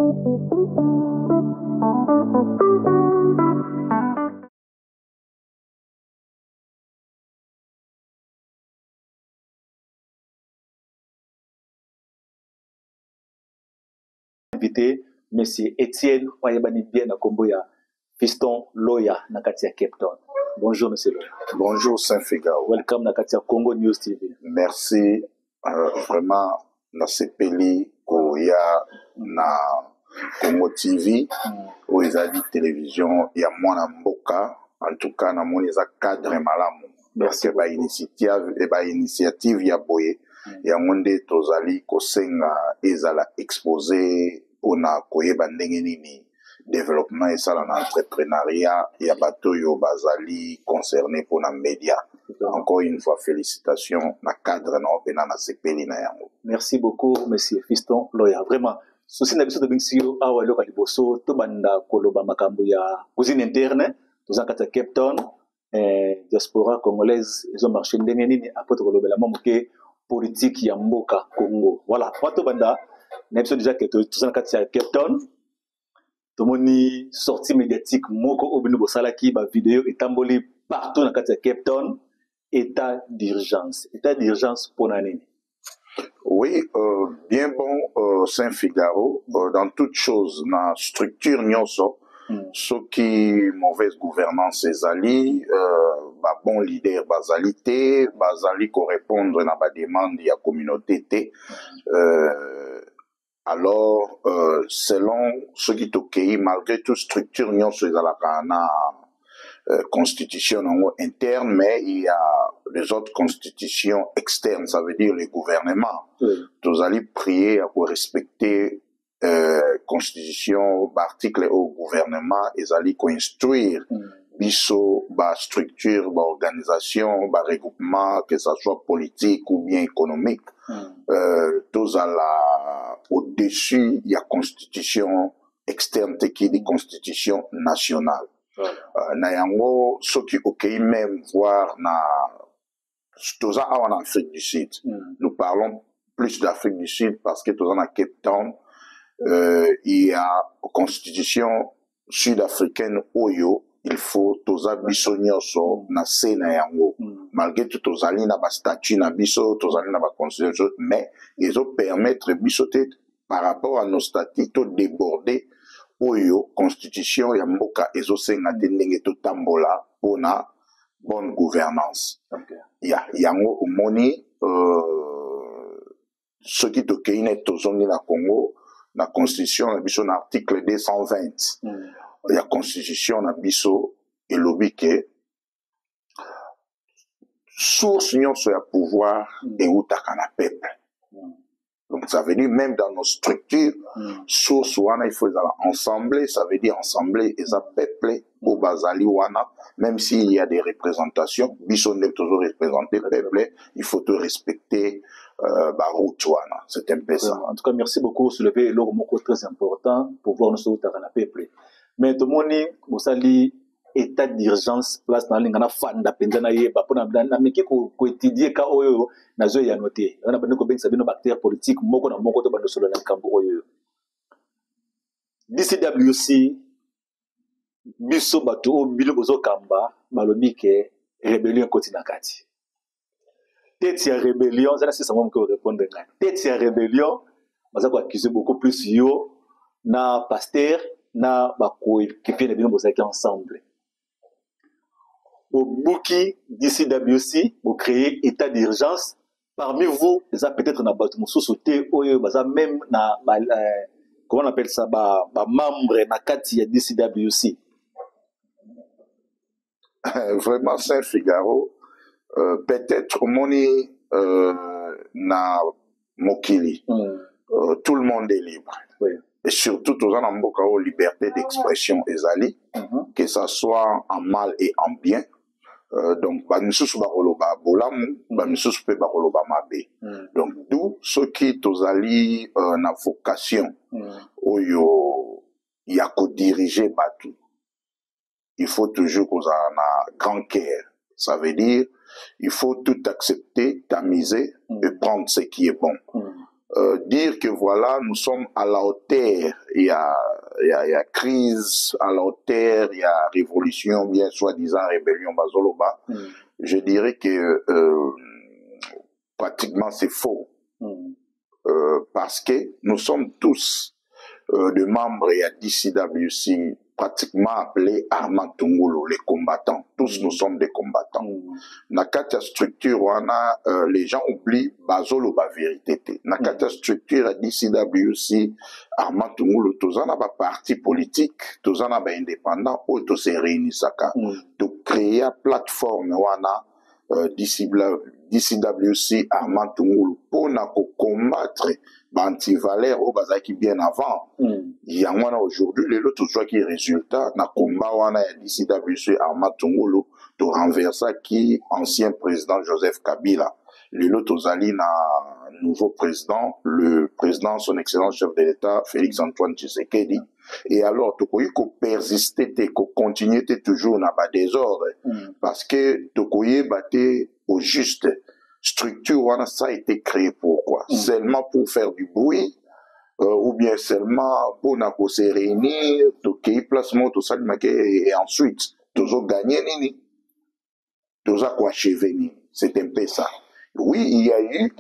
Invité Monsieur Étienne Oyebani bien na Komboya Fiston Loya na Katia Cape Town. Bonjour Monsieur Loya. Bonjour Saint-Figaro. Welcome na Katia Congo News TV. Merci vraiment na sepeli koya na Congo TV ou ezali télévision ya mwana mboka. En tout cas na moni eza cadre malamu. Merci ba initiative ya boye ya ngonde tozali kosenga ezala exposé pona koyeba ndenge nini développement esala na entrepreneuriat ya bato yo bazali concerné pona média. Encore une fois félicitations na cadre na opena na sepeli na yango. Merci beaucoup Monsieur Fiston Loya. Vraiment souci na biso de bingsio awa loka liboso to banda koloba makambo ya cuisine interne tozakata Cape Town diaspora congolaise ils ont marché ndenge nini après to kolobela mamuke politique ya mboka Congo. Voilà, to banda na biso déjà que tozakata Cape Town tomoni sortie médiatique moko obinu bosalaki ba vidéo etamboli partout na kati ya Cape Town. État d'urgence pour nani? Oui, bien bon Saint-Figaro, dans toute chose, na structure nyonso, ce qui mauvaise gouvernance ezali, bon leader bazalité, bazali correspondre na ba demande ya communauté té. Alors, selon ce qui tokei, malgré toute structure nyonso ezalaka na constitution interne, mais il y a les autres constitutions externes, ça veut dire les gouvernements. Vous allez prier pour respecter constitution, article au gouvernement, ils allez instruire biso, structure, organisation, regroupement, que ça soit politique ou bien économique. Tous à la au-dessus, il y a constitution externe qui dit constitution nationale. Na yango soki okei même voir na toza en Afrique du Sud. Nous parlons plus d'Afrique du Sud parce que toza na Cape Town il y a constitution sud-africaine oyo il faut toza biso nyonso na se na yango malgré tout tozali na ba statut na biso tozali na ba constitution mais ils ont permettre biso te par rapport à nos statuts to déborder oyo constitution ya mboka ezosenga te ndenge totambola pona bonne gouvernance. Ya yango omoni soki tokei ne tozongi na Congo na constitution na biso na article 220 ya constitution na biso elobi ke source nyonso ya pouvoir eutaka na peuple. Donc ça veut dire même dans nos structures, source wana il faut ensemble, ça veut dire ensemble et ça peuple au bazali wana, même s'il y a des représentations, bison est toujours représenté peuple, il faut tout respecter route wana, c'est un peu ça. En tout cas merci beaucoup soulever le mot très important pour voir nous sur la peuple. Mais tout le monde vous sali état d'urgence place na linga na fanda penza na yeba pona na meki ko étudier ka oyo na zo ya noter on a bande ko benza bino bactère politique moko na moko to bande solo na kambo oyo DCWC biso bato o bilo bozo kamba balobi ke rébellion kotina kati tête ya rébellion ça c'est ça moi ko répondre nga tête ya rébellion baza ko accuser beaucoup plus yo na pasteur na bako qui fait bino bozaki ensemble. Au Bouki DCWC, vous créez état d'urgence. Parmi vous, il y a peut-être na batu sauté ou même na comment on appelle ça membre na kati ya DCWC. Vraiment Saint-Figaro, peut-être moni na mokili. Tout le monde est libre. Oui. Et surtout, tous en mboka o liberté d'expression ezali, que ça soit en mal et en bien. Donc, bamisusu bakoloba bolamu, bamisusu pe bakoloba mabe. Donc, d'où ceux qui tozali na vocation, oyo yako diriger batu. Il faut toujours qu'on a grand cœur. Ça veut dire, il faut tout accepter, tamiser et prendre ce qui est bon. dire que voilà, nous sommes à la hauteur, il y a crise à la hauteur, il y a révolution, bien soi-disant rébellion Bazoloba, je dirais que pratiquement c'est faux. Parce que nous sommes tous des membres et à DCWC pratiquement appelés Armand Tungulu, les combattants. Tous nous sommes des combattants. Nakata structure, les gens oublient Bazolo ba vérité. Nakata structure à DCWC, Armand Tungulu, tous en a pas parti politique, tous en a pas indépendant, ou tous se réunissent de créer une plateforme, DCWC Armand Tungulu pour combattre l'antivalère au Bazaki bien avant. Il y a aujourd'hui, les autres soit qui résultat, na combat wana DCWC Armand Tungulu, de renverser qui ancien président Joseph Kabila. Les autres alliés na nouveau président, le président son excellence chef de l'État, Félix Antoine Tshisekedi. Et alors, tu peux persister, tu continuer toujours dans le désordre. Parce que tu peux battre au juste. Structure, ça a été créé pourquoi? Seulement pour faire du bruit, ou bien seulement pour se réunir, tu placement, tout ça, et ensuite, tu as gagné, tu as quoi achevé. C'est un peu ça. Oui, il y a eu,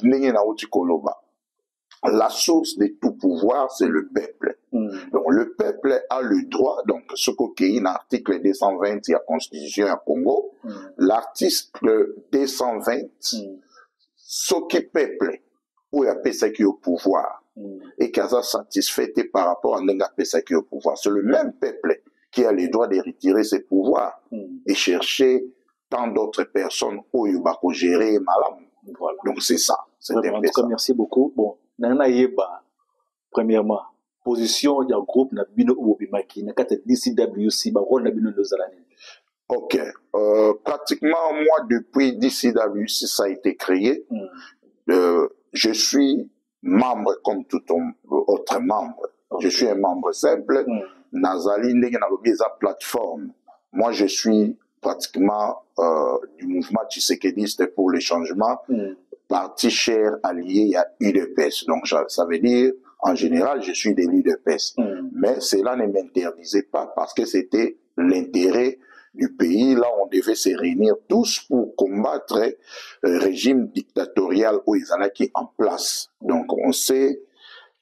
la source de tout pouvoir, c'est le peuple. Donc, le peuple a le droit, donc, ce qui est l'article 220 de la Constitution à Congo, l'article 220, ce qui peuple, où il y a ça qui est au pouvoir, et qui a satisfait par rapport à ça qui est au pouvoir. C'est le même peuple qui a le droit de retirer ses pouvoirs et chercher tant d'autres personnes où il va gérer malam. Voilà. Donc, c'est ça. En tout cas, merci beaucoup. Bon, premièrement, position du groupe na bino obimaki na kata DCWC ba rôle na bino nozalani. OK. Pratiquement moi depuis DCWC ça a été créé. Je suis membre comme tout autre membre. Je suis un membre simple. Nazali ndenge na lobi eza plateforme. Moi je suis pratiquement du mouvement Tshisekediste pour le changement. Parti cher allié à UDPS. Donc, ça veut dire, en général, je suis de l'UDPS. Mais cela ne m'interdisait pas parce que c'était l'intérêt du pays. Là, on devait se réunir tous pour combattre le régime dictatorial où ils en ont qui en place. Donc, on s'est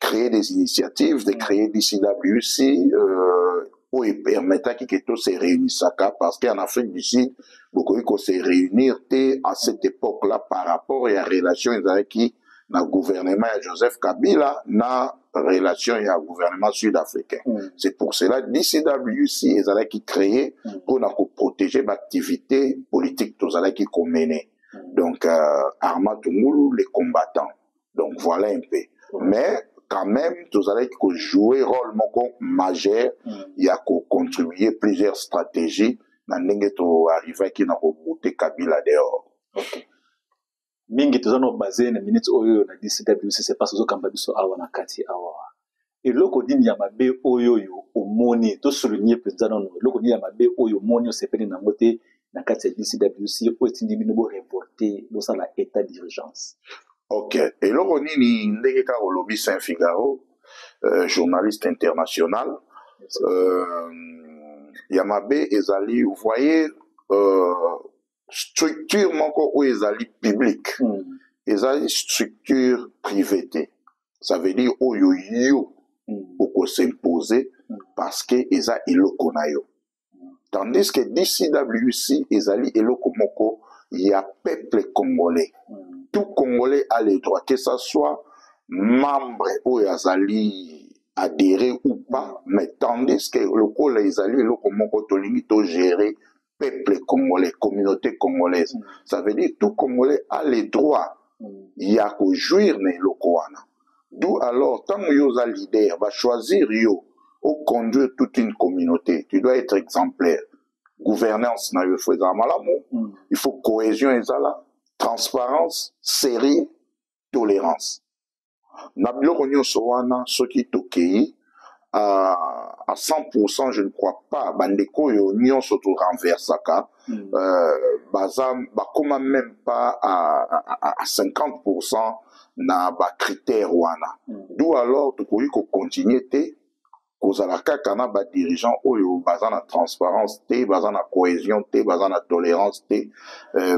créé des initiatives, de créer DCWC, où ils permettaient que tous se réunissent parce qu'en Afrique du Sud, beaucoup de se réunir à cette époque-là par rapport à la relation qui na gouvernement de Joseph Kabila na relation à la gouvernement sud-africain. C'est pour cela DCWC ils qui créé pour protéger l'activité politique tous qui mené. Donc Armand Tungulu les combattants. Donc voilà un peu. Mais quand même, tous allez jouer un rôle majeur, il y a contribuer plusieurs stratégies dans arriver qui n'a bouté Kabila dehors. OK. Mingi tozano basé na minutes oyo na DCWC c'est pas ce kamba biso awa na kati awa. Et loko dini ya mabe oyo yo omoni to souligner président no loko dini ya mabe oyo omoni c'est pene na moté na kati ya DCWC o etindi bino bo reporter bo ça la état d'urgence. OK. Et là, on est au lobby Saint-Figaro, journaliste international. Yamabe Ezali, vous voyez, structure où Ezali public. Ezali structure privée. Ça veut dire où yo pour s'imposer parce que Ezali Elokonayo. Tandis que DCWC, Ezali Elokomoko, il y a peuple congolais. Tout Congolais a le droit, que ce soit membre ou Yazali adhéré ou pas, mais tandis que le Congolais Yazali, le Congolais to gérer peuple congolais, communauté congolaise. Ça veut dire tout Congolais a le droit, il y a qu'à jouir le Koana. D'où alors, tant que vous êtes leader, va choisir yo, ou conduire toute une communauté, tu dois être exemplaire. Gouvernance, il faut cohésion et ça là. Transparence, série, tolérance. Nabilo Konyo Sowana, ce qui est à 100%, je ne crois pas. Bandeko et Union surtout renversaka. Bazam, bah, comment même pas à 50%. na ba critère wana. D'où alors tu pouvez continuer te kozala kaka na ba dirigeant oyo baza na transparence te, baza na cohésion te, baza na tolérance te,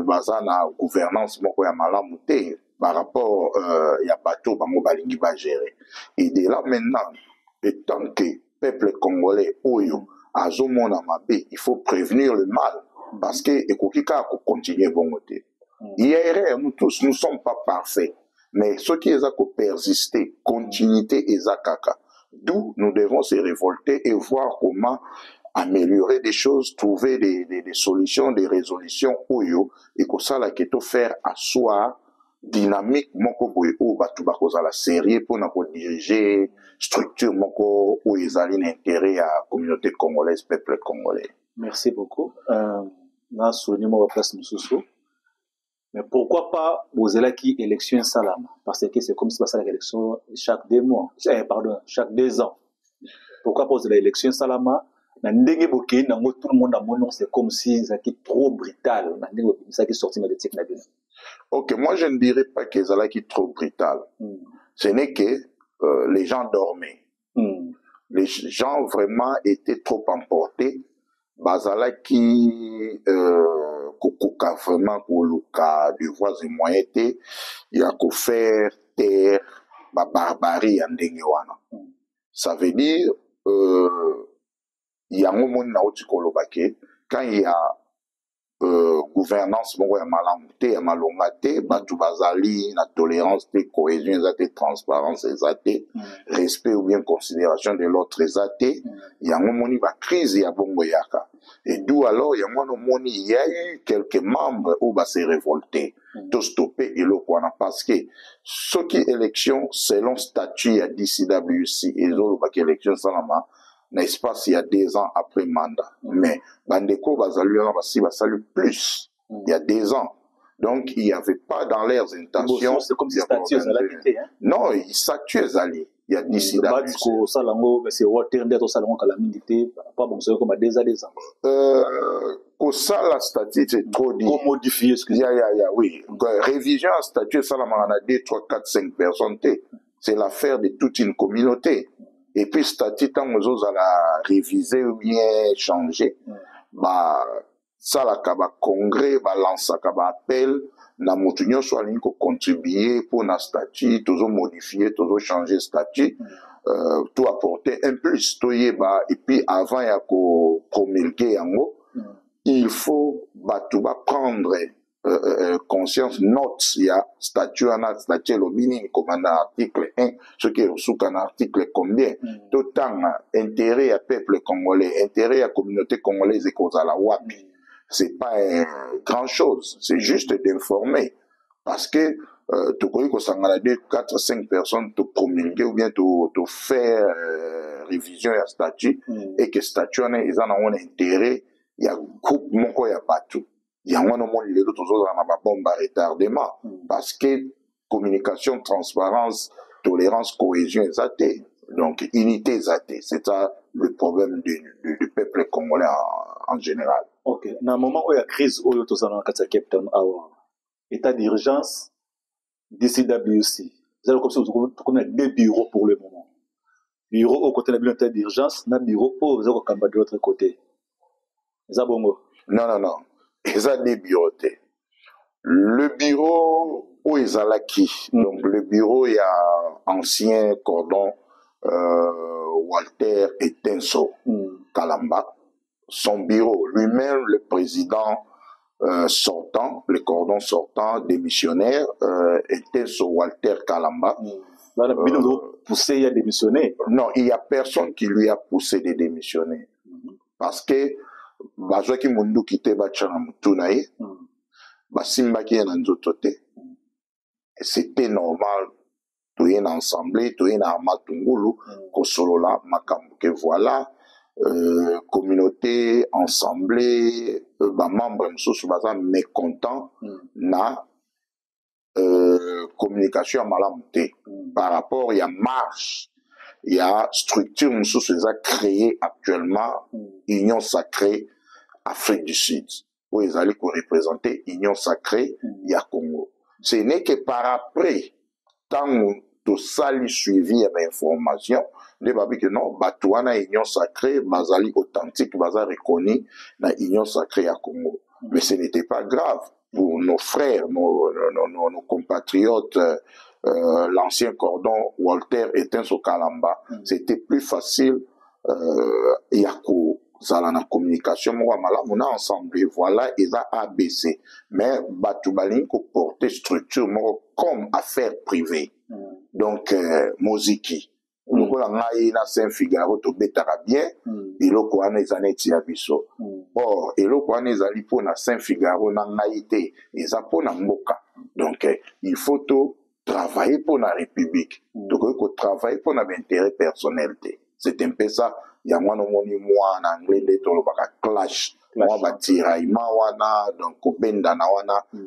baza na gouvernance moko ya malamu te par rapport ya bato bango balingi ba gérer. Et de là maintenant, étant que peuple congolais oyo azomona mabe, il faut prévenir le mal parce que ekoki kaka ko continuer bongo te. Hier nous tous nous sommes pas parfaits, mais ce qui est à persister, continuité et kaka. D'où nous devons se révolter et voir comment améliorer des choses, trouver des solutions, des résolutions oyo et que ça la keto faire asseoir dynamique moko boye ou batu bakozala sérieux pour na ko diriger structure moko ou ezali l'intérêt à communauté congolaise, peuple congolais. Merci beaucoup. Na souligné mon place Moussoussou. Mais pourquoi pas vous allez qui élection salam? Parce que c'est comme si ça l'élection chaque 2 mois, chaque 2 ans. Pourquoi pas vous allez élection salama? Na ndenge boké na tout le monde a mon nom, c'est comme si ça qui trop brutal. Na ndenge ça qui sorti médiatique na bien. Ok, moi je ne dirais pas que ça qui est trop brutal. Ce n'est que les gens dormaient. Les gens vraiment étaient trop emportés. Bazala qui kokoka vraiment koluka de voies et moyens te ya ko faire taire ba barbarie en ndenge wana. Ça veut dire yango moni na oti kolobake quand il y a gouvernance moko ya malamu te ya malonga te batu bazali na tolérance te, cohésion ezate, transparence ezate, respect ou bien considération de l'autre ezate, yango moni ba crise ya bongo yaka. Et d'où alors yango no moni il y a eu quelques membres où ba se révolter, to stopper eloko wana parce que ce qui élection selon statut ya DCWC ezolo ba élection salama n'est-ce pas s'il y a 2 ans après mandat. Mais bandeko bazali basali plus il y a 2 ans. Donc il n'y avait pas dans leurs intentions. C'est comme si statut ezali hein. Non, il statut ezali. Il y a DCWC. Batsko salango mais c'est water ndeto salango kala mingi te pas bon c'est comme 2 ans. Ko sala statut c'est trop dit. Comment modifier excusez-moi. Oui. Révision à statut ça la a 2, 3, 4, 5 personnes te. C'est l'affaire de toute une communauté. Et puis statut tant aux à la réviser ou bien changer, bah ça la kaba congrès balance kaba appel na motunyo soit ligne ko contribuer pour na statut toujours modifier toujours changer statut tout apporter un plus to yeba et puis avant ya ko promulguer yango il faut batuba prendre conscience note il y a statut en statut le mini comme un article 1 ce qui est sous un article combien tout temps intérêt à peuple congolais intérêt à communauté congolaise et cause à la wapi c'est pas grand chose c'est juste d'informer parce que tu connais que ça a 2, 4, 5 personnes te promulguer ou bien te faire révision à statut et que statut en ils en ont intérêt il y a groupe moko ya batou il y a un moment les autres choses on a pas bombe retardement parce que communication transparence tolérance cohésion exacté donc unité exacté c'est ça le problème du peuple congolais en général. OK na moment où il y a crise où tous en Cape Town état d'urgence DCWC vous avez comme ça vous connaissez 2 bureaux pour le moment bureau au côté de l'état d'urgence na bureau au vous avez comme de l'autre côté ça bongo non ils ont des bureaux. Le bureau où ils ont l'acquis. Donc le bureau, il y a ancien cordon Walter Etenso Kalamba. Son bureau, lui-même, le président sortant, le cordon sortant, démissionnaire, Etenso Walter Kalamba. Poussé, il a démissionné. Non, il n'y a personne qui lui a poussé de démissionner. Parce que bazwaki mundu kite bachana mutuna ye basimbaki na nzoto te c'était normal toye na ensemble toye na matungulu kosolola makambo ke voilà communauté ensemble ba membre msusu baza mécontent na communication malamu te par rapport ya marche. Il y a structure qui a créé actuellement Union Sacrée Afrique du Sud où ils allaient représenter Union Sacrée il y a Congo. Ce n'est que par après tant tout ça lui suivi à l'information, ne pas que non, Batouana union sacrée, Bazali authentique, Bazali reconnu, na union sacrée à Congo. Mais ce n'était pas grave pour nos frères, nos compatriotes, l'ancien cordon Walter Éteins au Kalamba. C'était plus facile, Yako, Zalana communication, moi, on a ensemble, voilà, ils ont ABC. Mais Batoubalin, ko porter structure, moi, comme affaire privée. Donc, Moziki. Lokola ngai na Saint-Figaro to betaka bien, eloko wana ezana etia biso. Or, eloko wana ezali po na Saint-Figaro na ngai te, eza po na mboka. Donc, il faut to travailler pour la République. Donc, il faut travailler pour l'intérêt personnel. C'est un peu ça. Il y a moi, en anglais, des clash. Moi, tiraillement, donc,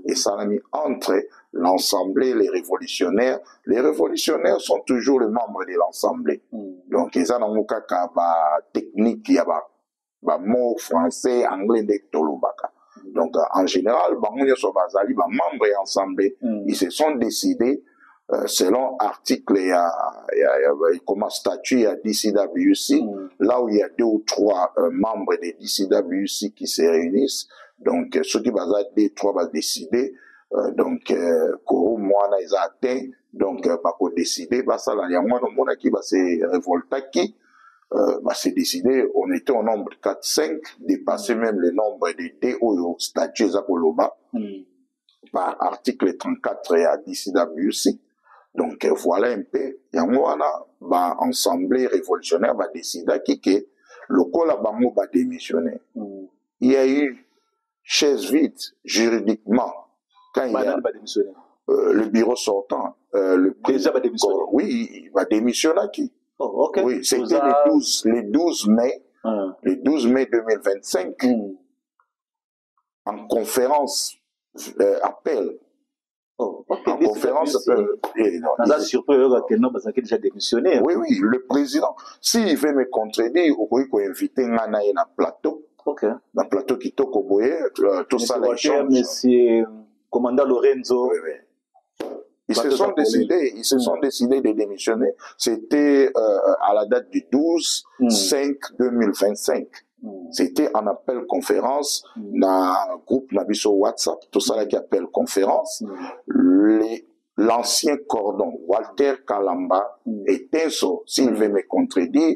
et ça a mis entre l'Assemblée et les révolutionnaires. Les révolutionnaires sont toujours les membres de l'Assemblée. Donc, ils ont un technique, il y a mots français, anglais, des tolobaka. Donc, en général, membres de l'Assemblée, ils se sont décidés, selon article, comme statut à DCWC, là où il y a 2 ou 3 membres de DCWC qui se réunissent, donc ceux qui vont décider, donc Koro Moana ils ont atteint, donc pas qu'on décider, ça là il y a moins de monde qui va se révolter qui, c'est décidé, on était au nombre 4-5, dépasser même le nombre de D au statut Zakoloba par article 34 à DCWC. Donc voilà un peu, il y a moi assemblée révolutionnaire va décider que le col va démissionner. Il y a eu chaise vide juridiquement quand il y a le bureau sortant, le président va démissionner. Oui, il va démissionner qui. Oh, okay. Oui, c'était le 12 mai, le 12 mai 2025 en conférence appel. Oh, okay. En conférence, déjà démissionné. Oui, oui, le président, s'il veut me contredire, il faut inviter un plateau. Ok. Un plateau qui toque au boyer, tout ça, les gens. Monsieur commandant Lorenzo. Oui, oui. Ils se sont décidés de démissionner. C'était à la date du 12/5/2025. C'était un appel conférence dans un groupe Nabiso WhatsApp, tout ça qui appelle conférence. L'ancien cordon, Walter Kalamba, et Tenso, s'il veut me contredire,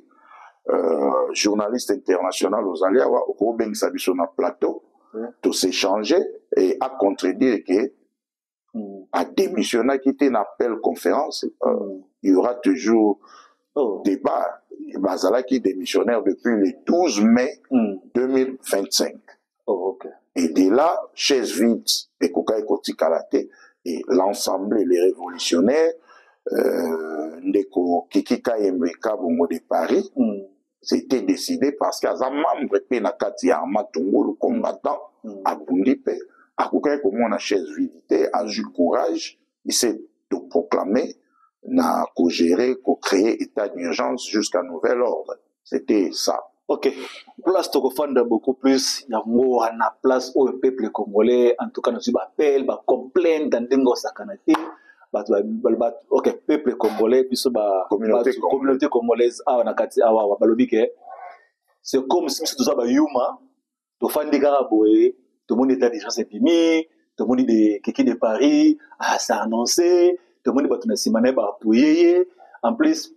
journaliste international aux Aliawa, au Koben Sabiso na plateau, tout s'échanger et à contredire que à démissionner qui était un appel conférence, il y aura toujours débat. Bazala qui est démissionnaire depuis le 12 mai 2025. Oh, okay. Et de là, chaise vide et Koka et Koti Karate et l'ensemble les révolutionnaires, Ndeko Kikika Yembeka Bongo de Paris, c'était décidé parce qu'à un membre de Nakati Amatungo, le combattant, à Bundipe, à Koka et Komo na chaise vide, a eu courage, il s'est proclamé, n'a qu'au gérer, qu'au créer état d'urgence jusqu'à nouvel ordre. C'était ça. Ok. Place Tokofanda beaucoup plus. Il y a moins de place au peuple congolais. En tout cas, nous appelle, bah complaint dans dengo sakanati. Ok, peuple congolais, puis communauté congolaise. Ah, on a kati ah wa balobike. C'est comme si tout ça bah yuma. Tofandi karaboé. Tout le monde était déjà septimé. Tout le monde de Kiki de Paris. Ah, ça annoncé. Tout le monde va tourner Simane va appuyer. En plus,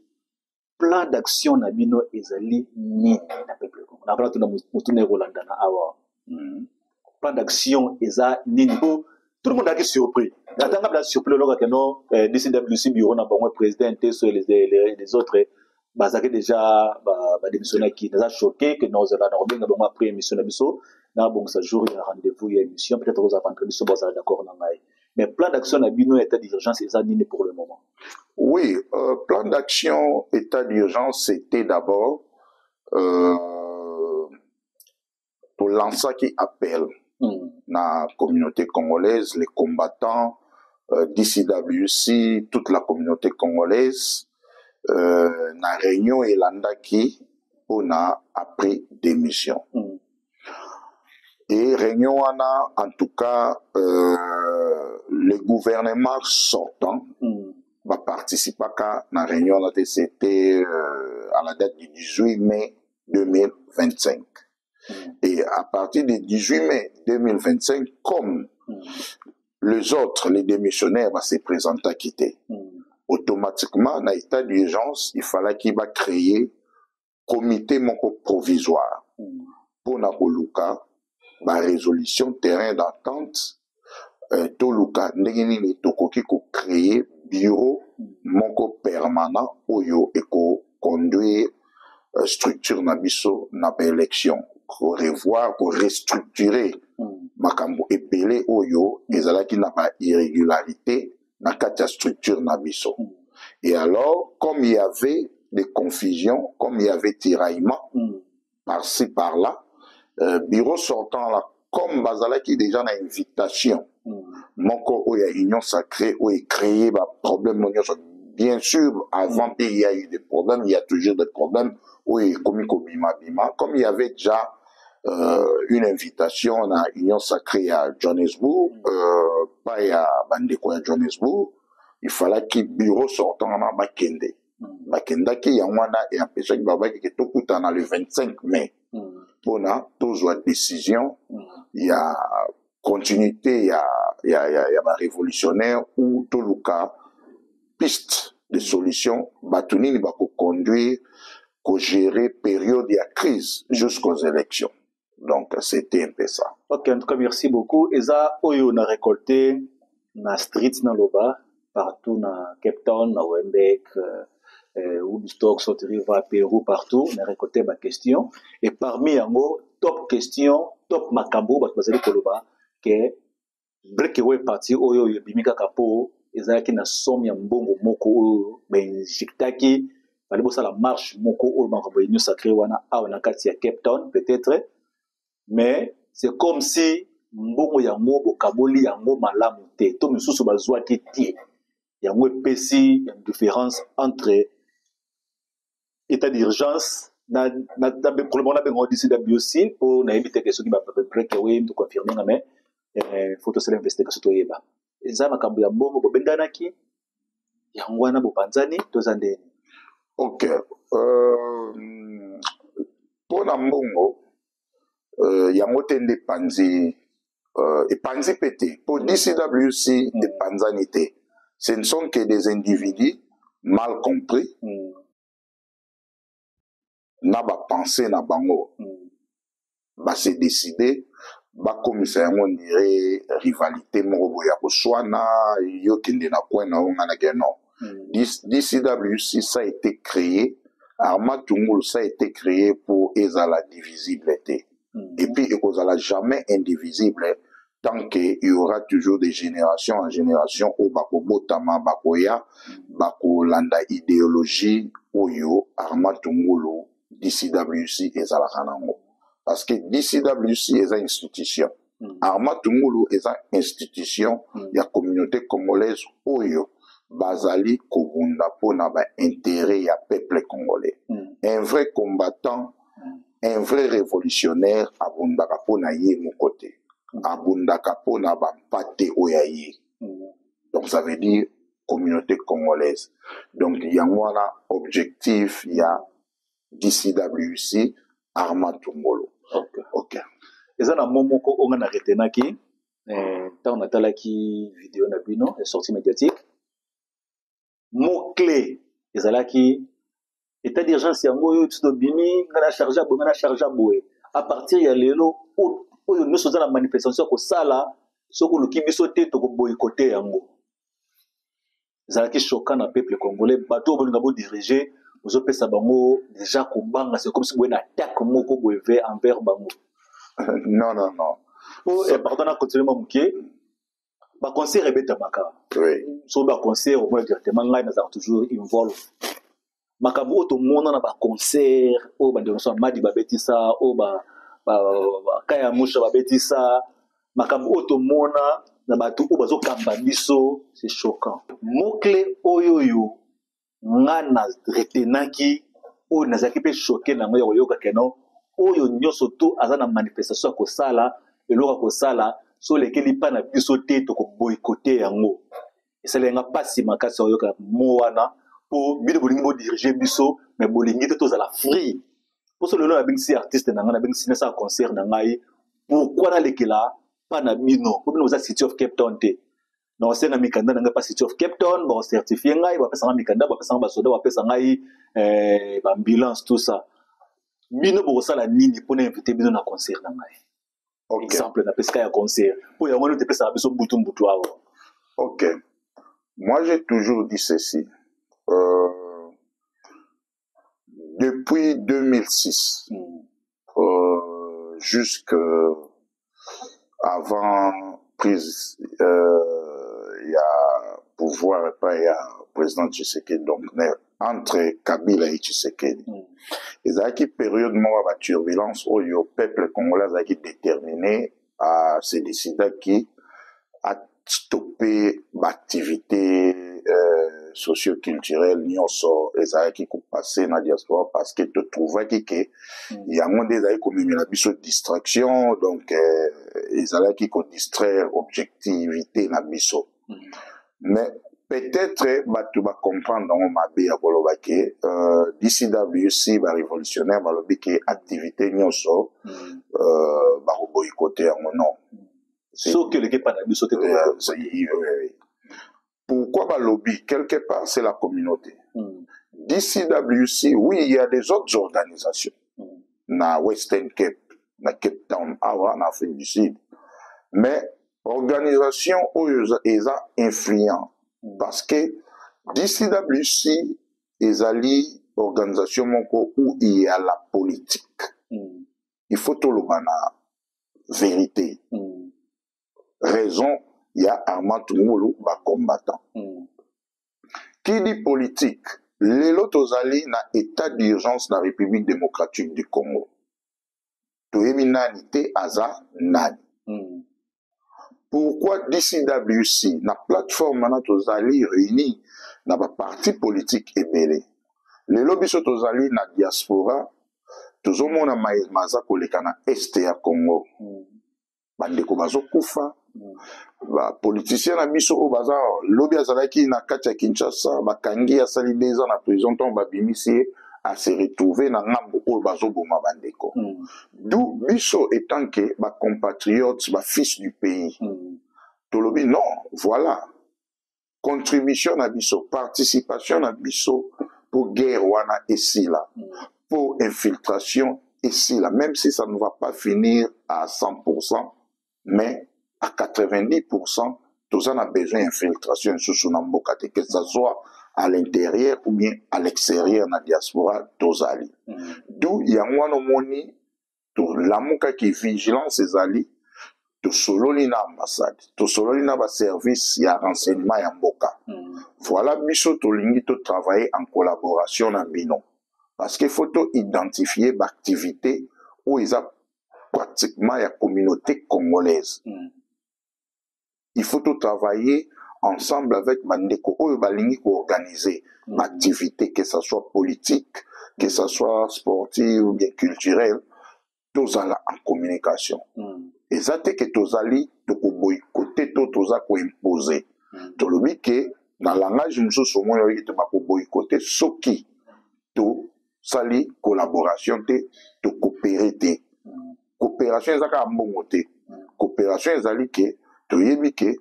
plan d'action na bino ezali ni na peuple congolais. Na kala tuna mutune Rolanda na awa. Plan d'action eza nini. Tout le monde a été surpris. Attends, la surpris là que non DCWC bureau na bon président sur les autres bazaki déjà démissionner qui nous a choqué que nous allons bien bon après émission na biso na bon ça jour il y a rendez-vous il y a émission peut-être vous avez biso bazala d'accord na ngai. Mais plan d'action na bino état d'urgence eza nini pour le moment. Oui, plan d'action état d'urgence c'était d'abord pour lancer qui appelle la communauté congolaise, les combattants, DCWC, toute la communauté congolaise, na réunion et landaki, on a appris démission. Et réunion on a, en tout cas, le gouvernement sortant, participaka na réunion là, c'était à la date du 18 mai 2025. Et à partir du 18 mai 2025, comme les autres, les démissionnaires, se présentaient à quitter. Automatiquement, dans l'état d'urgence, il fallait qu'il va créer comité provisoire pour la résolution terrain d'entente. Toluka ndengeni tokoki ko créer bureau moko permanent oyo et ko conduire structure na biso na élection, ko revoir, ko restructurer makambo epelé oyo ezalaki na ba irrégularité na kati ya structure na biso. Et alors, comme il y avait des confusions, comme il y avait tiraillement par-ci par-là, bureau sortant là, comme bazalaki déjà na invitation moko oyo ya union sacrée oyo créé ba problème nyonso. Bien sûr, avant il y a eu des problèmes, il y a toujours des problèmes oyo komi ko bima bima. Comme il y avait déjà une invitation à union sacrée à Johannesburg, pas à bandeko à Johannesburg, il fallait que bureau sortant na bakende. Bakenda ki yangwana et empêcher que baba ki to kutana le 25 mai. Pour na toujours décision, il y a continuité, il y a ma révolutionnaire ou toluka piste de solution batunini ba ko conduire, ko gérer période de crise jusqu'aux élections. Donc c'était un peu ça. Ok, en tout cas merci beaucoup. Et ça oyo na récolté na street na loba partout na Cape Town, na Wembeck, Woodstock, South River, Pérou, partout, on a récolté ma question. Et parmi yango, top question, top makambo, parce que vous allez koloba, que breakaway party, oyo, bimika kapo, ezalaki na somme ya mbongo moko, oyo, ben, jiktaki, bali bosa la marche moko, oyo, makambo union sacré wana, awa kati ya Cape Town, peut-être, mais c'est comme si mbongo yango, bokaboli yango malamu te, to misusu bazwaki tie. Yango epesi, une différence entre état d'urgence na problème na bengo d'ici d'abiosi pour na éviter que ceux qui va breakaway to confirmer mais photo c'est l'investigation to yeba eza makambo ya mbongo bo benganaki yango wana bo panzani to zandeni. OK, pour na mbongo yango tende panzi et panzi pété pour DCWC de panzanité. Ce ne sont que des individus mal compris. Na ba pensé na bango ba se décider ba commissaire on dirait rivalité moko ya koswana yo kende na coin na onga na geno. DCWC ça a été créé, Arma Tungulu ça a été créé pour ezala divisibilité. Et puis ezala jamais indivisible tant qu'il y aura toujours des générations en génération au bako botama bakoya bako landa idéologie oyo Arma Tungulu DCWC est à la Kanango. Parce que DCWC est une institution. Arma Tungulu est une institution. Il y a communauté congolaise Oyo. Bazali Kobunda pour n'avoir intérêt à peuple congolais. Un vrai combattant, un vrai révolutionnaire à Bundaka pour naïe mon côté. À Bundaka pour n'avoir pâté Oyaïe. Donc ça veut dire communauté congolaise. Donc il y a un objectif, il y a DCWC, Arma Tungulu. Ok. Et ça, na momoko on a retenaki, tant on a talaki vidéo na bino, sortie médiatique. Mot clé, et ça là qui état d'urgence yango yo tout bimi, ngana charge aboué. À partir ya lelo, oyo nous sommes dans la manifestation ko sala, soko luki biso te to ko boycotter yango. Ça là qui choquant na peuple congolais, bateau bolinga bo diriger. Vous avez bango déjà kombanga, c'est comme si vous avez une attaque moko boeve envers bango. Non. Oh, et pardon, à continuer mon mouké. Ba conseil rebeta maka. Oui. So ba conseil au moins directement là nous avons toujours involve. Makabu to mona na ba concert, o ba ndonso madi ba betisa, o ba kaya musha ba betisa. Makabu to mona na ba tu o ba zo kamba biso, c'est choquant. Mot clé oyoyo. Ngana retenaki o nazaki pe choqué na moyo yoka keno oyo nyoso to azana manifestation ko sala eloko ko sala so lekeli pa na biso te to ko boycotter yango et ça les n'a pas si manqué sur yoka moana pour bien bolingo diriger biso mais bolingi te tous à la free pour ce le la si artiste na ben si ça concert na ngai pourquoi na lekela pas na bino pour nous a City of Cape Town te non c'est na mikanda na pas City of Cape Town bon certifié ngai ba pesa mikanda ba pesa ba soda ba pesa ngai ba ambulance tout ça bino bo sala nini pour inviter bino na concert na ngai. Okay. Exemple na pesca ya concert pour ya ngolo te pesa biso mbutu awo. OK. Moi j'ai toujours dit ceci. Depuis 2006 jusqu'à avant prise il y a pouvoir pas il y a président Tshisekedi donc entre Kabila et Tshisekedi. Et ça qui période moi la turbulence où le peuple congolais a été déterminé à se décider qui a stoppé l'activité socio-culturelle nyonso et qui passé dans la diaspora parce que tu trouvais que il y a moins des années comme une biso distraction donc ils allaient qui distraire objectivité na biso. Mais peut-être tu vas comprendre dans ma vie à Bolobake d'ici WC va révolutionnaire va le que activité nyonso va boycotter en nom. Sauf que le gars pas d'abus pourquoi va lobby quelque part c'est la communauté. D'ici WC oui il y a des autres organisations na Western Cape na Cape Town en Afrique du Sud mais organisation où ils ont influent parce que DCWC est une organisation où il y a la politique. Il faut tout le mana vérité. Raison, il y a Armand Tungulu, combattant. Qui dit politique? Les autres alliés na état d'urgence dans la République démocratique du Congo. Tout est minanité aza nani. Pourquoi DCWC, la plateforme tous alliés réunis dans la parti politique ébélé. Les lobbies sont tous alliés dans la diaspora, tous au monde à Maza Kolekana STA Congo. Bandeko bazo kufa. Politiciens na biso au bazar, lobby azalaki na Katia Kinshasa, bakangi asali 2 ans na prison, ton babimisi à se retrouver dans ngambo au bazo boma bandeko. D'où biso étant que ba compatriotes, ba fils du pays. Tolobi non, voilà. Contribution à biso, participation à biso pour guerre wana ici là, pour infiltration ici là, même si ça ne va pas finir à 100%, mais à 90%, tout ça a besoin d'infiltration sous Namboka, que ce soit à l'intérieur ou bien à l'extérieur de la diaspora, tous alliés. D'où il y a un moni, tout l'amour qui est vigilant, ces alliés, tout solo l'ina ambassade, tout solo l'ina service, il y a renseignement et Mboka. Voilà, biso tout l'ingi tout travailler en collaboration dans Bino. Parce qu'il faut tout identifier l'activité où il y a pratiquement la communauté congolaise. Il faut tout travailler ensemble avec Mandeko ou Balingi pour organiser l'activité, que ce soit politique, que ce soit sportive ou bien culturelle, tous en communication. Et ça, c'est que tous allés, tous boycotter, tous à imposer. Tout le but que, dans le langage, nous sommes boycotter, ce qui, tout, sali, collaboration, tout coopérer, coopération, c'est un bon mot. Coopération, c'est que, tout y que,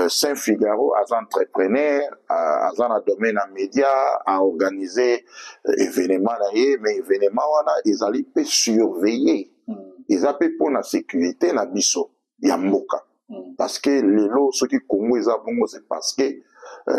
Saint-Figaro, as entrepreneur, as un domaine en médias, à organiser événements, mais événements, ils allaient surveiller. Ils appellent pour la sécurité, la biso, Yamboka. Parce que les lots, ceux qui Congo, c'est parce que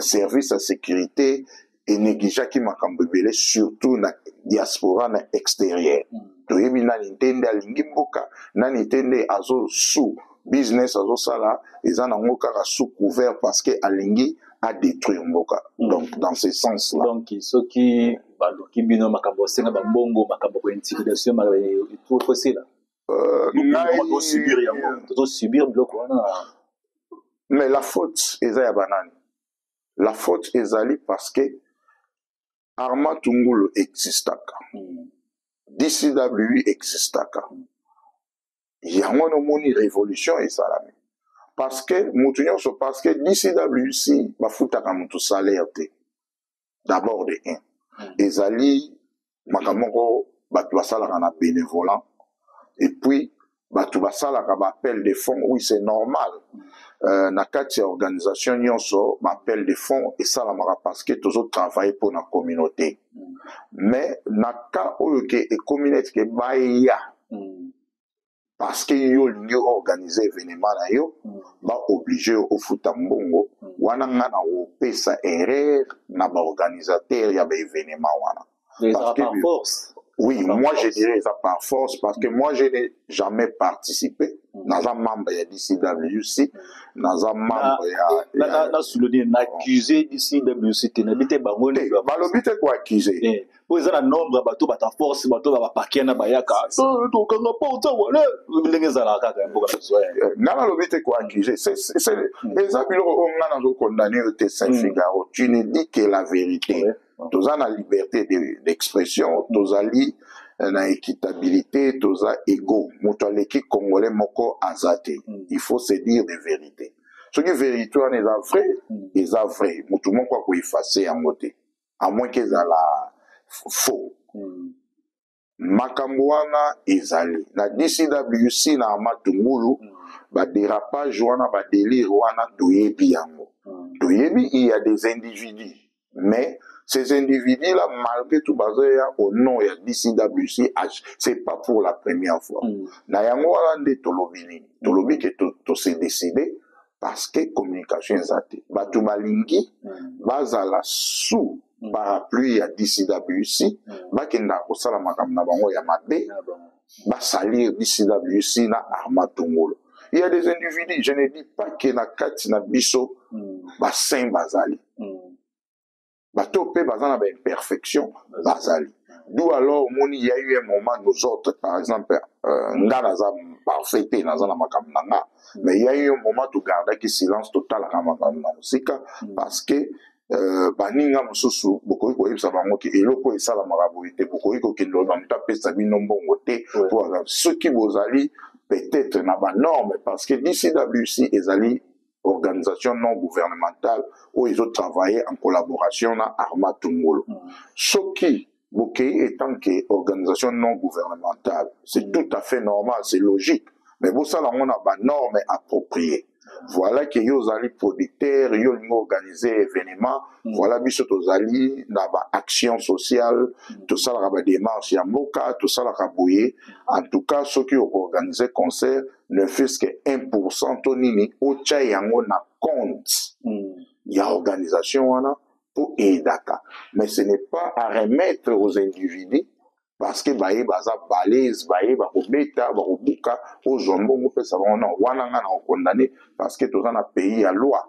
service à sécurité et négligent qui m'a cambébélé, surtout dans la diaspora extérieure. Tu es bien n'intende à l'ingimboka, n'intende à sous business à sala, ils en ont encore sous couvert parce que Alingi a détruit Mboka. Donc, dans ce sens-là. Donc, ceux qui bino makambo senga bambongo makambo intimidation tout possible. Nous subir bloc. Mais la faute est à banane. La faute est allée parce que Armand Tungulu existe. DCW existe. Il y a une révolution et ça. parce que Moutounyon, parce que DCWC va foutre à mon salaire d'abord de 1. Ezali makamoko batu basala na bénévolat et puis batu basala ka appel de fonds, oui c'est normal. Na kati ya organisation nyonso appel de fonds et ça la mara parce que tous autres travailler pour la communauté. Mais na ka oyo ke e communauté ke baya parce que yo lingo organiser événement na yo ba obligé au futa mbongo wana ngana o pesa erreur na ba organisateur ya ba événement wana. Parce que, par force. Oui, moi je dirais ça par force parce que moi je n'ai jamais participé. Dans un membre de DCWC, dans un membre na souligné accusé DCWC n'habite bangone ba lobite ko accusé. Pour ça la nombre bateau bata force bateau ba paquet na bayaka. To kanga porta wala ndenge zala kaka mboka soya. Na lobite ko accusé, c'est exemple on a dans condamné te Saint-Figaro. Tu ne dis que la vérité. Tous a la liberté d'expression, tous a la équitabilité, tous a égaux. Moutoaleki congolais moko azate. Il faut se dire des vérités. Ce qui est vérité, on est vrai, ils sont vrai. Moutoumon quoi qu'on effacer en moté. À moins qu'ils aient la faux. Makambouana ezali. Na DCWC na Amatungulu, ba dérapage wana, ba délire wana, toyebi yango. Toyebi, il y a des individus. Mais ces individus-là, malgré tout basé au nom de DCWC, c'est pas pour la première fois. Nayango alande tolobini, tolobi que to s'est décidé parce que communication est zate. Batu balingi, bazala sous parapluie à DCWC, bakenda kosala makambo na bango ya mabe, basalir DCWC na Armatungolo. Il y a des individus, je ne dis pas que na kati na biso, basin bazali. Bateau peut bazana ba imperfection bazali. D'où alors il y a eu un moment nous autres par exemple nga naza parfaité naza na makambo nga mais il y a eu un moment tout garder que silence total na makambo na musika parce que baninga mususu bokoyi ko yebisa bango ke eloko esala maraboité bokoyi ko kendo na mutape sabi nombongo te pour ceux qui bozali peut-être na ba norme parce que DCWC ezali organisation non gouvernementale où ils ont travaillé en collaboration avec Armatungolo. Ce qui, étant que organisation non gouvernementale, c'est tout à fait normal, c'est logique. Mais pour ça, on a des normes appropriées. Voilà que yo zali producteur, yo organisé événement, voilà biso to zali na ba action sociale, tout ça la ba démarche ya mboka, tout ça la kabouye. En tout cas, ceux qui ont organisé concert ne font que 1% tonini au tcha yango na compte. Il y a organisation wana pour edaka. Mais ce n'est pas à remettre aux individus parce que baye baza balèze baye ba kobeta ba kobuka o zombo mo pesa wana wana nga na condamné parce que tous en pays à loi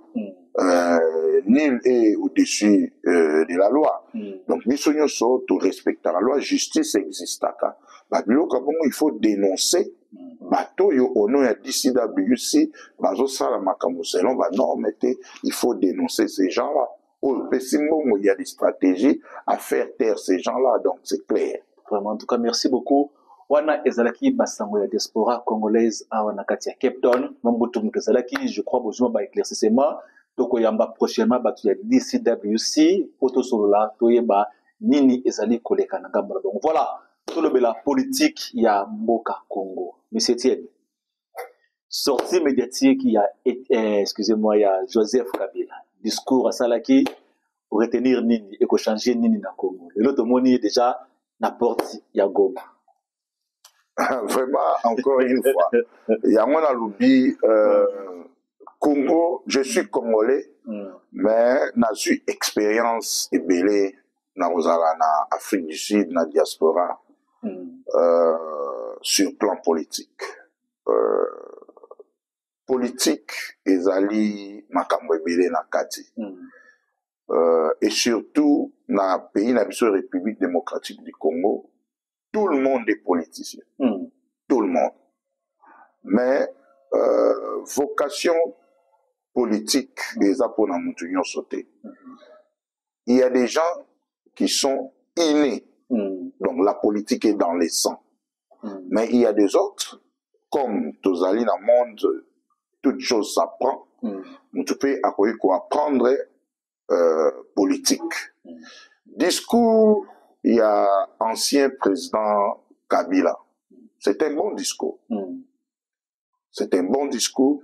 nul est au-dessus de la loi donc misonyo so to respecter la loi justice existe ka ba biloko bongo il faut dénoncer bato yo au nom ya DCWC bazo sala makambo selon ba norme il faut dénoncer ces gens-là au pesimbongo il y a des stratégies à faire taire ces gens-là donc c'est clair. Vraiment, en tout cas, merci beaucoup. Wana ezalaki basango ya diaspora congolaise awana kati ya Cape Town. Mambutu mkezalaki, je crois besoin ba éclaircissement. Toko yamba prochainement batu ya DCWC poto solola toyeba nini ezali koleka na ngamba donc voilà tout le bela politique ya mboka Congo. Monsieur Etienne. Sortie médiatique il y a excusez-moi il y a Joseph Kabila. Discours à Salaki pour retenir nini et ko changer nini na Congo. Et l'autre moni déjà la porte ya Goma. Vraiment, encore une fois. Il y a mon aloubi, Congo, je suis congolais, mais j'ai eu expérience et belé dans l'Afrique du Sud, dans la diaspora, sur le plan politique. Politique, ezali makambo belé na kati. Et surtout, dans le pays, dans la République démocratique du Congo, tout le monde est politicien. Tout le monde. Mais, vocation politique, les apôtres ont sauté. Il y a des gens qui sont innés. Donc, la politique est dans les sangs. Mais il y a des autres, comme Tozali dans le monde, toute chose s'apprend. Tu peux apprendre politique. Discours, il y a ancien président Kabila. C'est un bon discours. C'est un bon discours,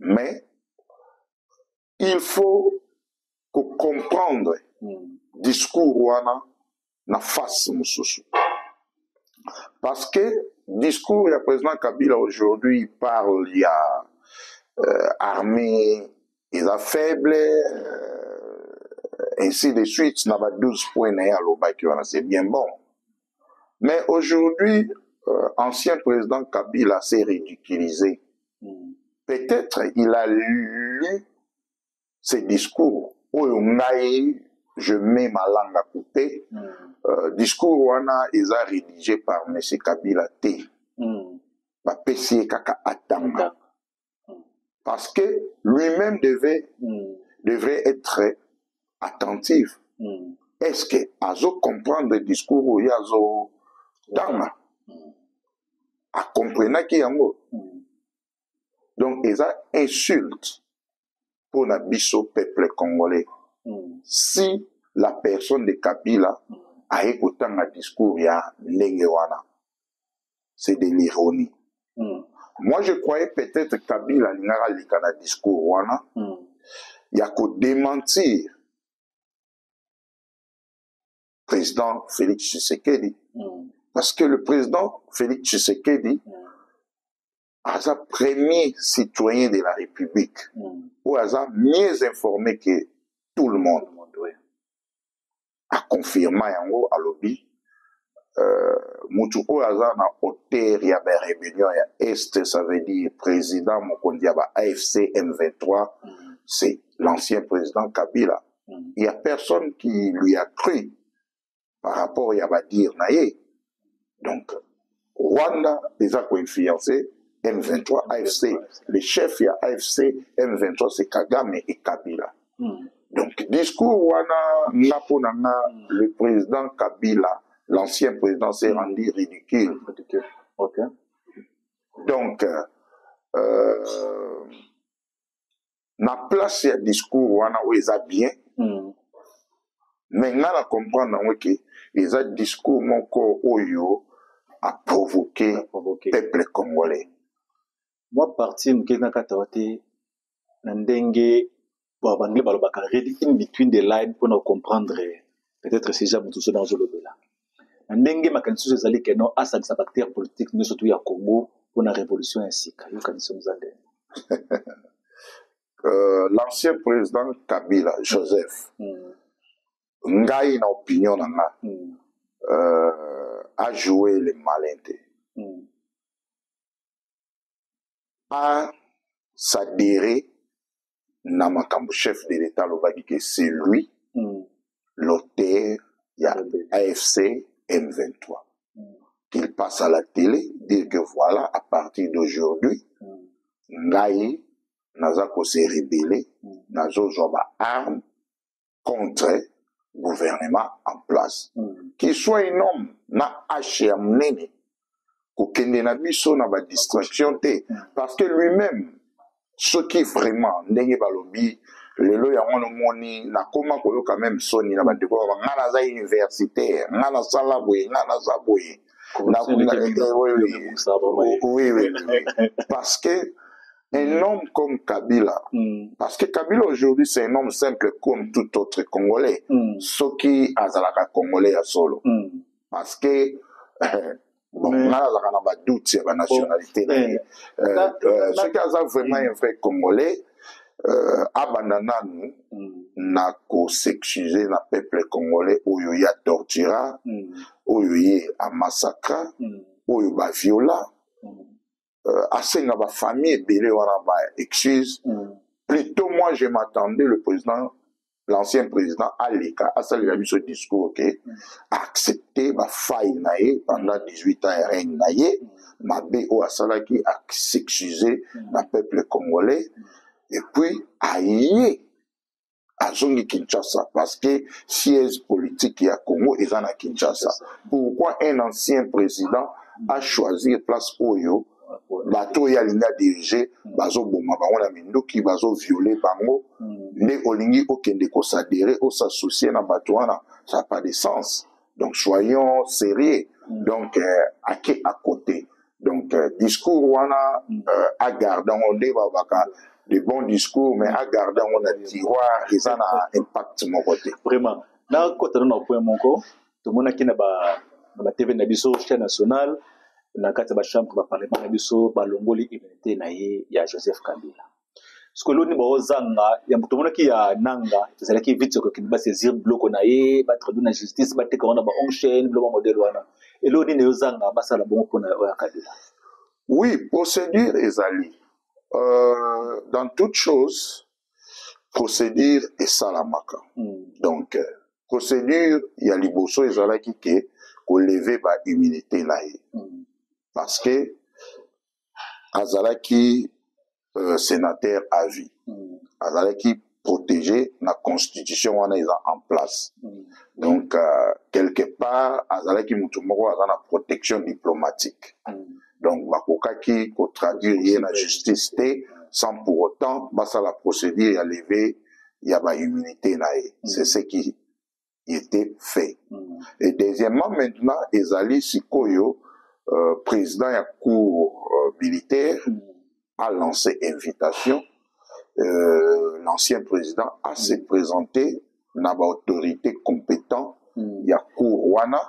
mais il faut comprendre discours wana na face mususu. Parce que discours, il y a président Kabila aujourd'hui, il parle, il y a armée, il est faible, ainsi de suite, n'a pas 12 points, c'est bien bon. Mais aujourd'hui, ancien président Kabila s'est ridiculisé. Peut-être il a lu ces discours où je mets ma langue à couper. Discours wana ils a rédigé par M. Kabila T. Parce que lui-même devrait être attentif. Est-ce que azo comprendre le discours où il azo dama a comprendre qui yango. Donc ils a insulte pour la biso peuple congolais. Si la personne de Kabila a écouté un discours ya Nengewana, c'est de l'ironie. Moi je croyais peut-être Kabila n'aura pas de discours wana, il y a qu'à démentir président Félix Tshisekedi. Parce que le président Félix Tshisekedi est le premier citoyen de la République, ou est mieux informé que tout le monde. A confirmé yango à lobby, mutu oaza na hauteur ya ba rébellion ya Est, ça veut dire président Mokondi ya ba AFC M23, c'est l'ancien président Kabila. Il n'y a personne qui lui a cru par rapport à Badir Naye. Donc, Rwanda, les a influencé M23, AFC. Les chefs, il y a AFC, M23, c'est Kagame et Kabila. Donc, discours Rwanda, le président Kabila, l'ancien président, s'est rendu ridicule. Okay. Donc, na place, il y a discours Rwanda où ils a bien. Mais on comprendre que les discours mon corps oyo a provoqué le peuple congolais. Moi parti mkena katawate ndenge pour bangle balobaka read in between the line pour nous comprendre peut-être si jamais tout ça dans le là. Ndenge makanisi ezali que non asa sa acteur politique nous surtout ya Congo pour la révolution ainsi ka yo kanisi mzande. L'ancien président Kabila Joseph Ngai na opinion nanga a joué le malin a s'adhérer na makambo chef de l'État lobaki que c'est lui l'auteur ya AFC M23 qu'il passe à la télé dire que voilà à partir d'aujourd'hui Ngai naza ko se rebeller nazo joba arme contre gouvernement en place. Qu'il soit un homme na haché amnene kokende na biso na ba distraction te parce que lui-même ce qui vraiment ndenge balobi lelo ya wana moni na koma koyo quand même soni na ba ndeko ba ngana za universitaire ngana sala boye ngana za boye na oui parce que un homme comme Kabila, parce que Kabila aujourd'hui c'est un homme simple comme tout autre Congolais, ce qui a zalaka Congolais à solo, parce que bon, on a pas doute sur la nationalité, ce qui a vraiment un vrai Congolais, abandonna nous, n'a qu'au s'excuser na peuple congolais où il y a tortura, où il y a massacre, où il y a viola. Assez dans ma famille, excuse. Plutôt, moi, je m'attendais, le président, l'ancien président, Alika, à ça, il a mis ce discours, ok, accepter ma faille, pendant 18 ans, règne, ma BO, à ça, qui a s'excuser, le peuple congolais, et puis, aïe, à Zongi Kinshasa, parce que siège politique, il y a Congo, et en a Kinshasa. Pourquoi un ancien président a choisi place Oyo, bato ya linga diriger bazo boma bango na mindoki bazo violer bango ne olingi okende ko s'adhérer ou s'associer na bato wana, ça n'a pas de sens. Donc soyons sérieux. Donc à côté. Donc discours wana à garder on débat baka de bons discours mais à garder on a tiroir et ça a impact mon côté. Vraiment. Na ko tano na point monko to mona kina ba TV na biso chaîne nationale na kati ba chambre ba parlement na biso ba longoli immunité na ye ya Joseph Kabila. Skoloni ba ozanga ya to mona ki ya nanga ezala ki vite ko ba saisir bloc na ye ba traduire na justice ba teka na ba on chaîne bloc modèle wana. Et là, on ozanga basala bon pour Kabila. Oui, procédure ezali. Dans toute chose, procédure est salamaka. Donc, procédure, il y a liboso ezala qui ko lever ba immunité na ye. Parce que azala qui sénateur à vie. Azala qui protégé la constitution wana en place. Donc quelque part azala ki mutu moko aza na protection diplomatique. Donc bakoka ki ko traduire la justice té sans pour autant basa la procédure ya lever ya ba immunité na ye. C'est ce qui était fait. Et deuxièmement maintenant ezali sikoyo président ya cour militaire a lancé invitation l'ancien président a se présenté dans l'autorité compétente, il y a Kourouana,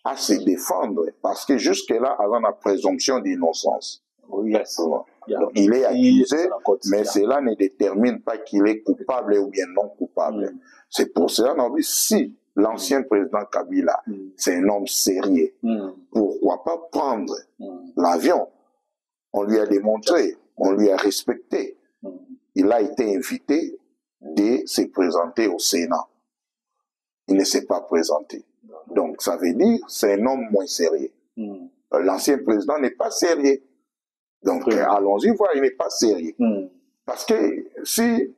à se défendre, parce que jusque-là, avant la présomption d'innocence. Yes. Donc, il est accusé, mais cela ne détermine pas qu'il est coupable ou bien non coupable. C'est pour cela qu'on dit, si l'ancien président Kabila, c'est un homme sérieux, pourquoi pas prendre l'avion? On lui a démontré, on lui a respecté. Il a été invité de se présenter au Sénat. Il ne s'est pas présenté. Donc, ça veut dire c'est un homme moins sérieux. L'ancien président n'est pas sérieux. Donc, allons-y voir, il n'est pas sérieux. Parce que si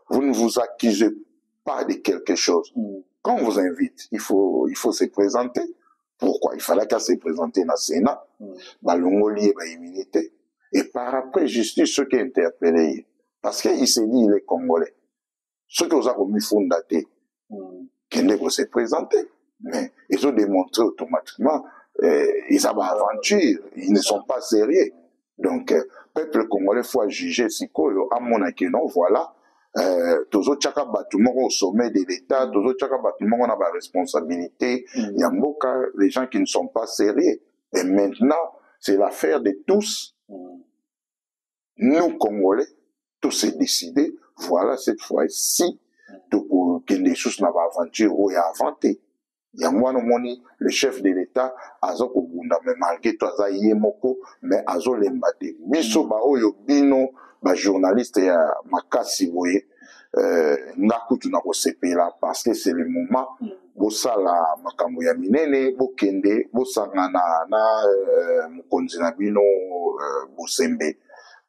vous ne vous accusez pas de quelque chose, quand on vous invite, il faut se présenter. Pourquoi? Il fallait qu'à se présenter dans le Sénat, balongoli et immunité. Et par après, justice, ceux qui ont interpellé. Parce qu'il s'est dit, il est congolais. Ceux qui ont commis fondaté, qui ne s'est présenté, mais ils ont démontré automatiquement, ils ont aventure, ils ne sont pas sérieux. Donc, peuple congolais, faut juger si quoi, à mon avis, non, voilà, tous autres chaka bâtiment au sommet de l'État, tous autres chaka bâtiment on a la responsabilité, il y a beaucoup les gens qui ne sont pas sérieux. Et maintenant, c'est l'affaire de tous, nous Congolais, tous s'est décidé, voilà, cette fois-ci, que les choses n'avaient aventure ou inventé. Il y a moi, le chef de l'État, Azo Kobunda, mais malgré tout, Aza Yemoko, mais Azo Lembate. Biso Baoyo Bino, journaliste, ya Makasi Boye, Nakutu Nako CP là, parce que c'est le moment, Bosala Makambo ya Minene, Bokende, Bosangana, Mukonzi na Bino, Bosembe.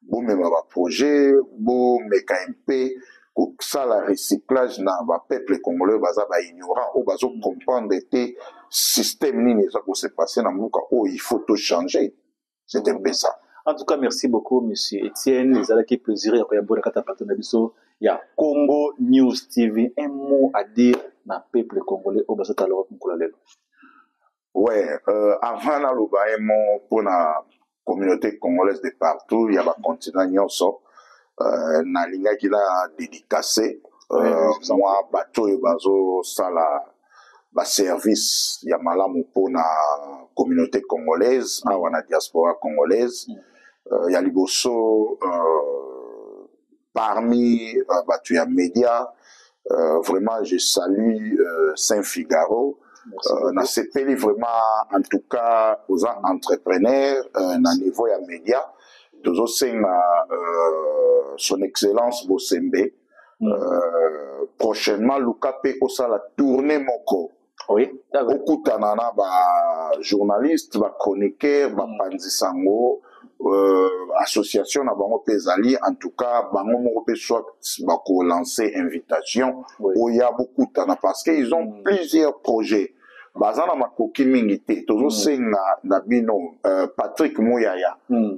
Bon même un projet, bon MEKMP, ça la recyclage na ba peuple congolais baza ba ignorant ou bazo comprendre que système ni ça qui s'est passé dans muka oh il faut tout changer. C'est un peu ça. En tout cas, merci beaucoup, monsieur Étienne. Les ala qui plaisir ya koyambona kata partenaire biso ya Congo News TV. Un mot à dire na peuple congolais au bazo talo mukula lelo. Ouais, avant na loba un mot pour la communauté congolaise de partout, il y a un continent nyonso, na linga qui l'a dédicacé, moi, bateau et bazo, ça la service, il y a malamu pour la communauté congolaise, à la diaspora congolaise, il y a liboso, parmi, bateau, il y a médias, vraiment, je salue Saint-Figaro, na CPL vraiment en tout cas aux entrepreneurs na niveau ya média toujours son excellence Bosembe prochainement Luka pe osala tourner moko oui okutana na ba journaliste ba chroniqueur ba panzisango association na bango pezali en tout cas bango moko pe soit ba ko lancer invitation où il y a beaucoup de parce qu'ils ont plusieurs projets bazana makoki mingi te tozosenga na bino Patrick Mouyaya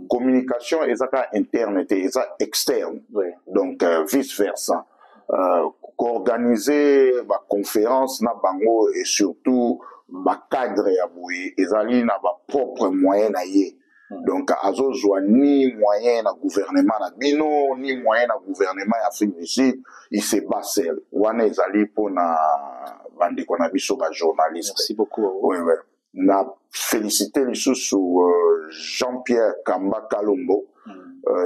communication ezaka interne te eza externe donc vice versa organiser ba conférence na bango et surtout ba cadre ya boye ezali na ba propre moyen na ye donc azozwa ni moyen na gouvernement na bino ni moyen na gouvernement ya Afrique du Sud il se bat seul wana ezali pona bandeko na biso ba journaliste. Merci beaucoup. Oui. Na félicité lisusu Jean-Pierre Kamba Kalombo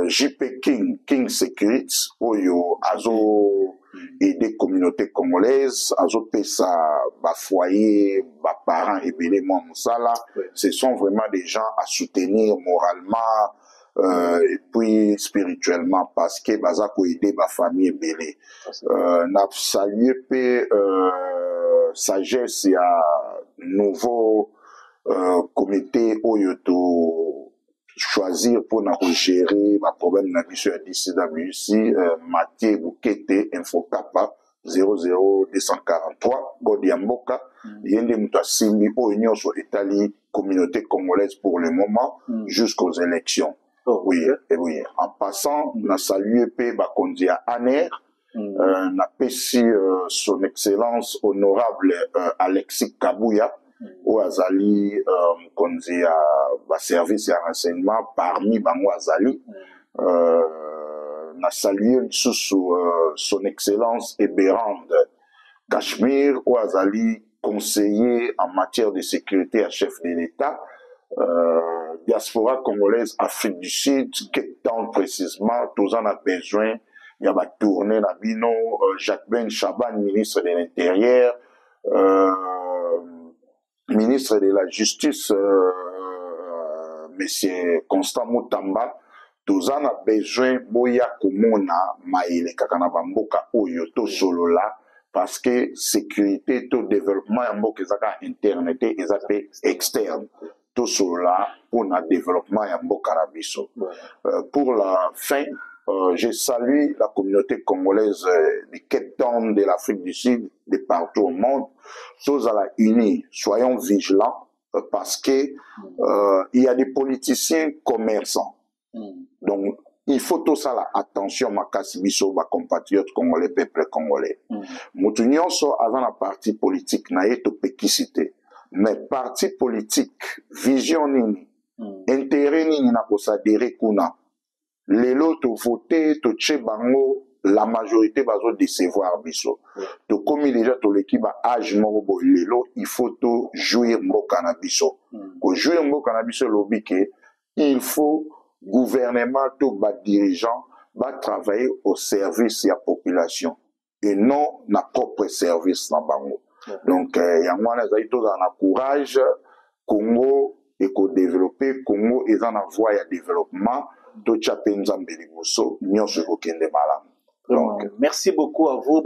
JP King Security oyo azo aider communauté congolaise azo pesa ba foyer ba parents ebele moi musala ce sont vraiment des gens à soutenir moralement et puis spirituellement parce que baza ko aider ba famille ebele na saluer pe sagesse ya nouveau comité oyo to choisir pour gérer ma problème na biso ya DCWC Mathieu Boukete Infocapa 00243 Godi Mboka yende muta simbi oyo nyonso etali communauté congolaise pour le moment jusqu'aux élections. Oui. En passant na saluer pe bakonzi ya ANER na pesi son excellence honorable Alexis Kabouya ou azali konzi ya ba service ya renseignement parmi bango azali na saluer sous son excellence Eberande Kashmir ou azali conseiller en matière de sécurité à chef de l'État diaspora congolaise Afrique du Sud Cape Town précisément tous en a besoin il y a ba tourner na bino Jacques Ben Chaban ministre de l'Intérieur ministre de la Justice, Monsieur Constant Moutamba, tous en a besoin boya komona maile kakana bamboka oyo to solo là parce que sécurité to développement mboka ezaka interne te ezape externe to solo là pour na développement ya mboka na biso. Pour la fin je salue la communauté congolaise de Cape Town, de l'Afrique du Sud, de partout au monde. Tous à la unie, soyons vigilants parce que il y a des politiciens commerçants. Donc, il faut tout ça là, attention, ma biso, ma compatriotes congolais, peuple congolais. Moutounion so avant la partie politique, na yeto pekisité. Mais parti politique, vision nini, intérêt nini na kosadere kuna. Lelo to voter to tche bango la majorité bazo décevoir biso to comme déjà to l'équipe âge moko lelo il faut to jouer mboka na biso ko jouer mboka na biso lobi ke il faut gouvernement to ba dirigeant ba travailler au service ya population et non na propre service na bango donc yango wana ezali to na courage Congo et ko développer Congo est en voie ya développement. Donc, merci beaucoup à vous,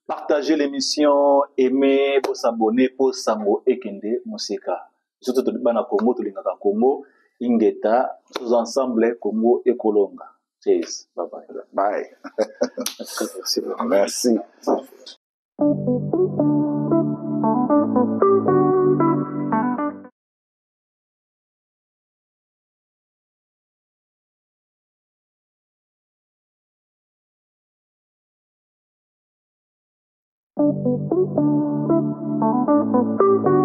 partagez l'émission, aimez, pour s'abonner, pour Sango Ekende Museka. Surtout tout le Congo, tout le Congo, Ingeta, tous ensemble, Congo et Kolonga. Cheers. Bye bye. Bye. Merci. Thank you.